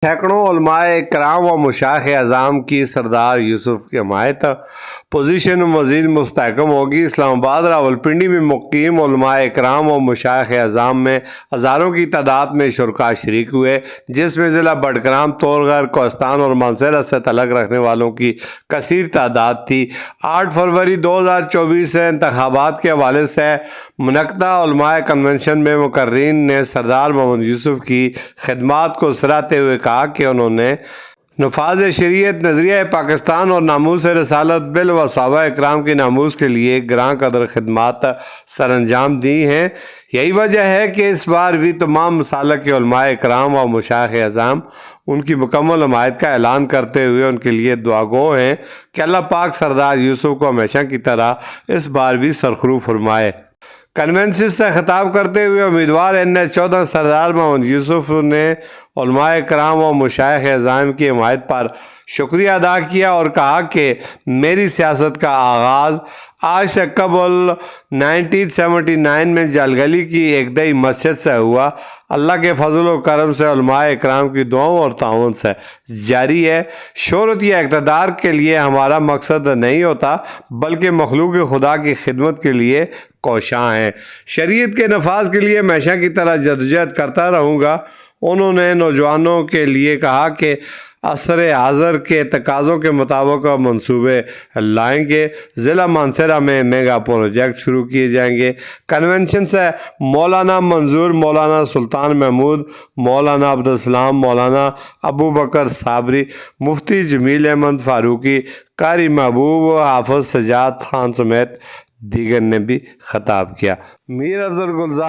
سینکڑوں علماء کرام و مشائخ اعظام کی سردار یوسف کی حمایت پوزیشن مزید مستحکم ہوگی۔ اسلام آباد راولپنڈی میں مقیم علماء کرام و مشائخ اعظام میں ہزاروں کی تعداد میں شرکاء شریک ہوئے، جس میں ضلع بڈگرام، طورغر، کوہستان اور مانسہرہ سے تعلق رکھنے والوں کی کثیر تعداد تھی۔ 8 فروری 2024 سے انتخابات کے حوالے سے منعقدہ علماء کنونشن میں مقررین نے سردار محمد یوسف کی خدمات کو سراہتے ہوئے کہا کہ انہوں نے نفاذ شریعت، نظریہ پاکستان اور ناموس رسالت بل و صحابہ اکرام کی ناموس کے لیے گراں قدر خدمات سر انجام دی ہیں۔ یہی وجہ ہے کہ اس بار بھی تمام مسالک کے علماء اکرام و مشائخ اعظام ان کی مکمل حمایت کا اعلان کرتے ہوئے ان کے لیے دعا گو ہیں کہ اللہ پاک سردار یوسف کو ہمیشہ کی طرح اس بار بھی سرخرو فرمائے۔ کنونشن سے خطاب کرتے ہوئے امیدوار NH14 سردار محمد یوسف نے علماء کرام و مشائخ اعظام کی حمایت پر شکریہ ادا کیا اور کہا کہ میری سیاست کا آغاز آج سے قبل 1979 میں جلگلی کی ایک دئی مسجد سے ہوا۔ اللہ کے فضل و کرم سے علماء اکرام کی دعاؤں اور تعاون سے جاری ہے۔ شہرت یا اقتدار کے لیے ہمارا مقصد نہیں ہوتا، بلکہ مخلوق خدا کی خدمت کے لیے کوشاں ہیں۔ شریعت کے نفاذ کے لیے ہمیشہ کی طرح جدوجہد کرتا رہوں گا۔ انہوں نے نوجوانوں کے لیے کہا کہ عصر حاضر کے تقاضوں کے مطابق منصوبے لائیں گے۔ ضلع مانسہرہ میں میگا پروجیکٹ شروع کیے جائیں گے۔ کنونشن سے مولانا منظور، مولانا سلطان محمود، مولانا عبدالسلام، مولانا ابو بکر صابری، مفتی جمیل احمد فاروقی، قاری محبوب، حافظ سجاد خان سمیت دیگر نے بھی خطاب کیا۔ میر افضل گلزار